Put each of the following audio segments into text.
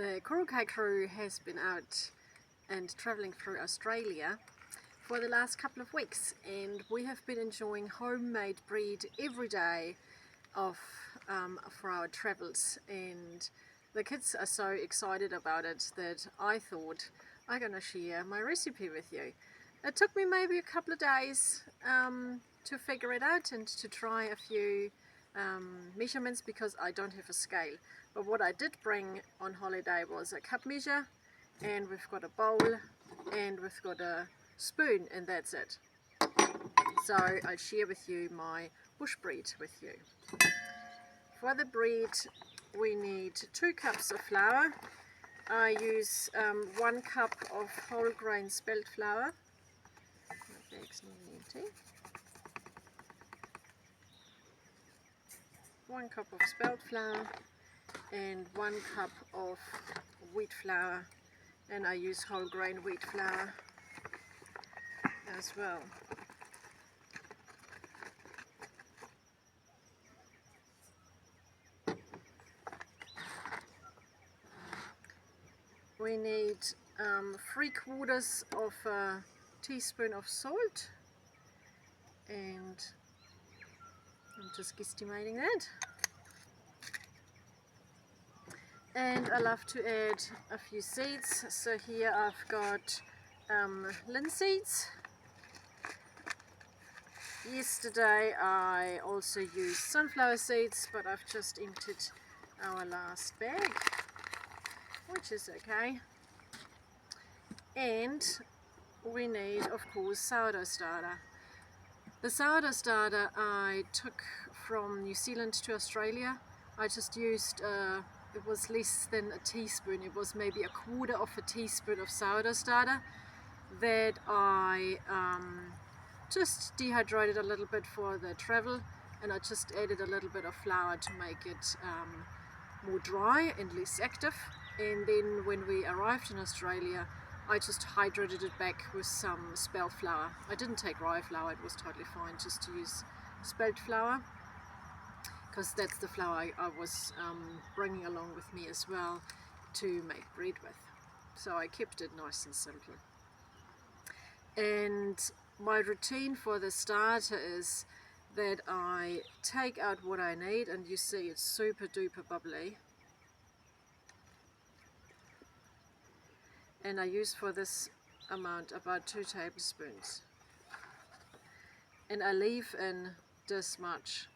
The KoruKai crew has been out and travelling through Australia for the last couple of weeks, and we have been enjoying homemade bread every day for our travels, and the kids are so excited about it that I thought I'm gonna share my recipe with you. It took me maybe a couple of days to figure it out and to try a few measurements because I don't have a scale. But what I did bring on holiday was a cup measure, and we've got a bowl, and we've got a spoon, and that's it. So I'll share with you my bush bread with you. For the bread we need 2 cups of flour. I use 1 cup of whole grain spelt flour. My bag's nearly empty. 1 cup of spelt flour and 1 cup of wheat flour, and I use whole grain wheat flour as well. We need 3/4 of a teaspoon of salt, and I'm just guesstimating that. And I love to add a few seeds, so here I've got linseeds. Yesterday I also used sunflower seeds, but I've just emptied our last bag, which is okay. And we need, of course, sourdough starter. The sourdough starter I took from New Zealand to Australia. I just used, it was less than a teaspoon, it was maybe 1/4 of a teaspoon of sourdough starter that I just dehydrated a little bit for the travel, and I just added a little bit of flour to make it more dry and less active. And then when we arrived in Australia, I just hydrated it back with some spelt flour. I didn't take rye flour, it was totally fine just to use spelt flour, because that's the flour I was bringing along with me as well to make bread with. So I kept it nice and simple. And my routine for the starter is that I take out what I need, and you see it's super duper bubbly. And I use for this amount about 2 tablespoons. And I leave in this much.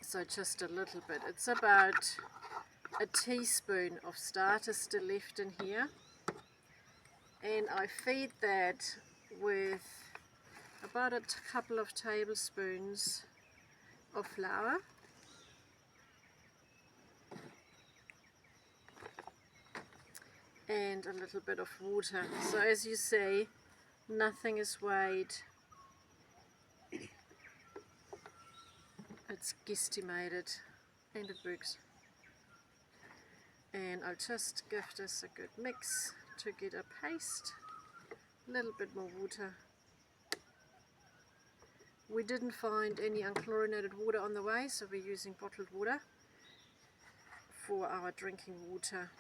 So just a little bit. It's about a teaspoon of starter still left in here. And I feed that with about a couple of tablespoons of flour. And a little bit of water. So as you see, nothing is weighed. It's guesstimated, and it works. And I'll just give this a good mix to get a paste. A little bit more water. We didn't find any unchlorinated water on the way, so we're using bottled water for our drinking water,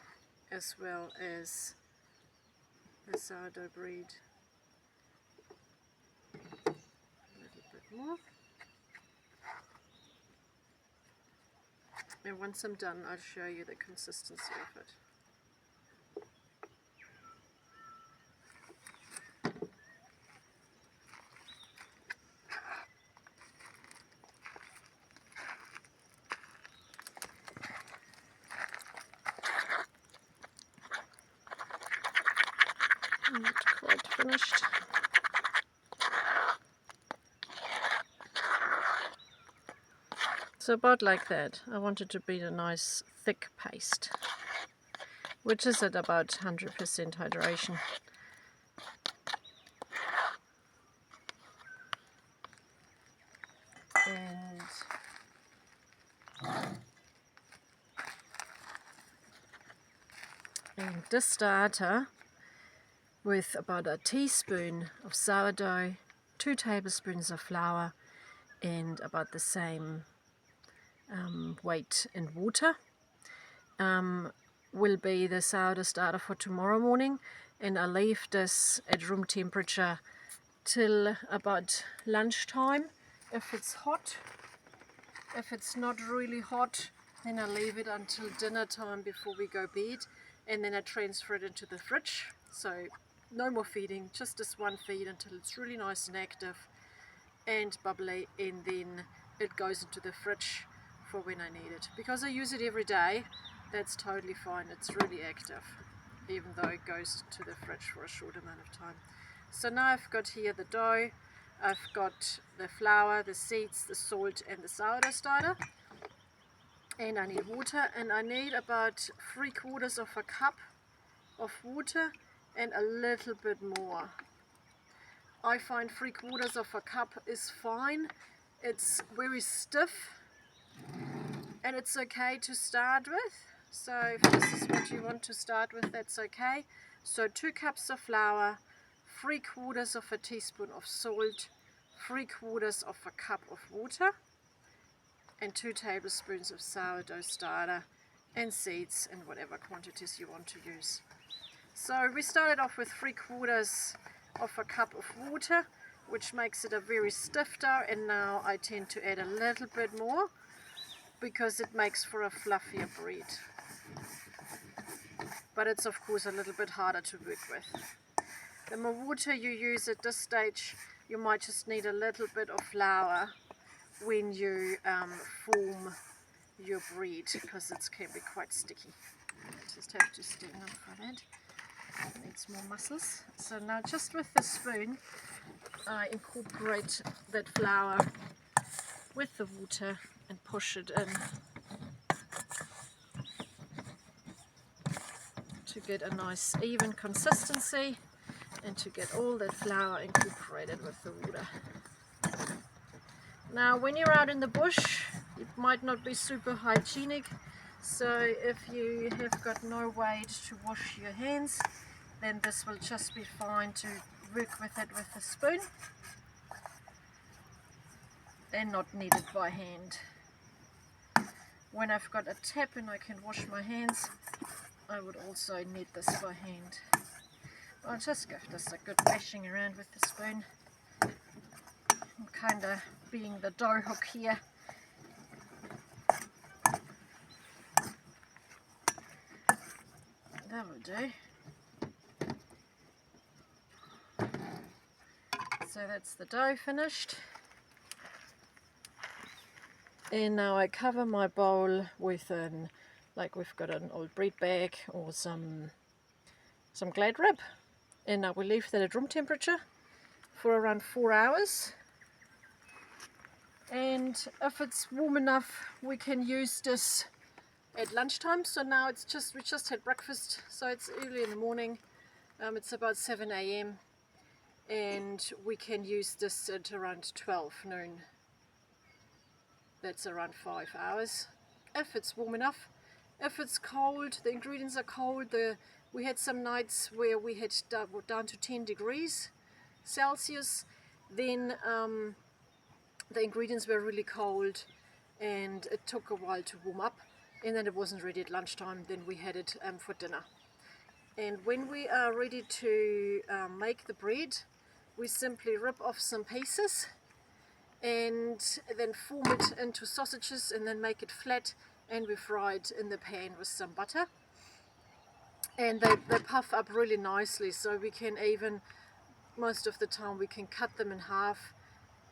as well as the sourdough bread. A little bit more. And once I'm done, I'll show you the consistency of it. Not quite finished. So about like that. I want it to be a nice thick paste, which is at about 100% hydration. And this starter with about a teaspoon of sourdough, 2 tablespoons of flour, and about the same weight in water. will be the sourdough starter for tomorrow morning, and I'll leave this at room temperature till about lunchtime if it's hot. If it's not really hot, then I leave it until dinner time before we go bed, and then I transfer it into the fridge. So no more feeding, just this one feed until it's really nice and active and bubbly, and then it goes into the fridge for when I need it. Because I use it every day, that's totally fine. It's really active, even though it goes to the fridge for a short amount of time. So now I've got here the dough, I've got the flour, the seeds, the salt and the sourdough starter, and I need water, and I need about 3/4 of a cup of water and a little bit more. I find 3/4 of a cup is fine. It's very stiff and it's okay to start with. So if this is what you want to start with, that's okay. So 2 cups of flour, 3/4 of a teaspoon of salt, 3/4 of a cup of water, and 2 tablespoons of sourdough starter and seeds in whatever quantities you want to use. So we started off with 3/4 of a cup of water, which makes it a very stiff dough, and now I tend to add a little bit more because it makes for a fluffier bread. But it's of course a little bit harder to work with. The more water you use at this stage, you might just need a little bit of flour when you form your bread, because it can be quite sticky. I just have to stand up for that. It needs more muscles. So now just with the spoon I incorporate that flour with the water and push it in to get a nice even consistency and to get all that flour incorporated with the water. Now when you're out in the bush, it might not be super hygienic, so if you have got no way to wash your hands, then this will just be fine to work with it with a spoon and not need it by hand. When I've got a tap and I can wash my hands, I would also need this by hand. I'll just give this a good bashing around with the spoon. I'm kind of being the dough hook here. That will do. So that's the dough finished. And now I cover my bowl with like we've got an old bread bag or some Glad wrap, and I will leave that at room temperature for around 4 hours. And if it's warm enough, we can use this at lunchtime. So now we just had breakfast, so it's early in the morning. It's about 7 AM, and we can use this at around 12 noon. That's around 5 hours, if it's warm enough. If it's cold, the ingredients are cold. We had some nights where we had down to 10 degrees Celsius, then the ingredients were really cold and it took a while to warm up, and then it wasn't ready at lunchtime. Then we had it for dinner. And when we are ready to make the bread, we simply rip off some pieces and then form it into sausages and then make it flat, and we fry it in the pan with some butter. And they puff up really nicely, so we can even, most of the time, we can cut them in half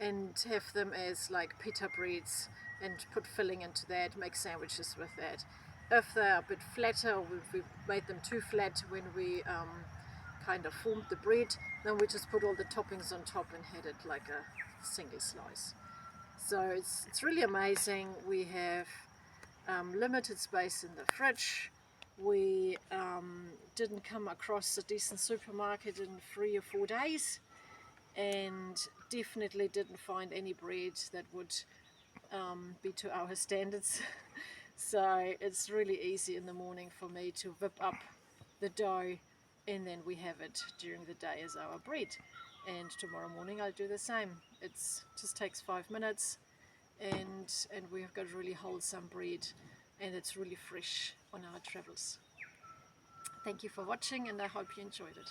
and have them as like pita breads and put filling into that, make sandwiches with that. If they're a bit flatter, or if we made them too flat when we kind of formed the bread, then we just put all the toppings on top and had it like a single slice. So it's really amazing. We have limited space in the fridge. We didn't come across a decent supermarket in 3 or 4 days, and definitely didn't find any bread that would be to our standards. So it's really easy in the morning for me to whip up the dough, and then we have it during the day as our bread. And tomorrow morning I'll do the same. It just takes 5 minutes, and we've got really wholesome bread and it's really fresh on our travels. Thank you for watching, and I hope you enjoyed it.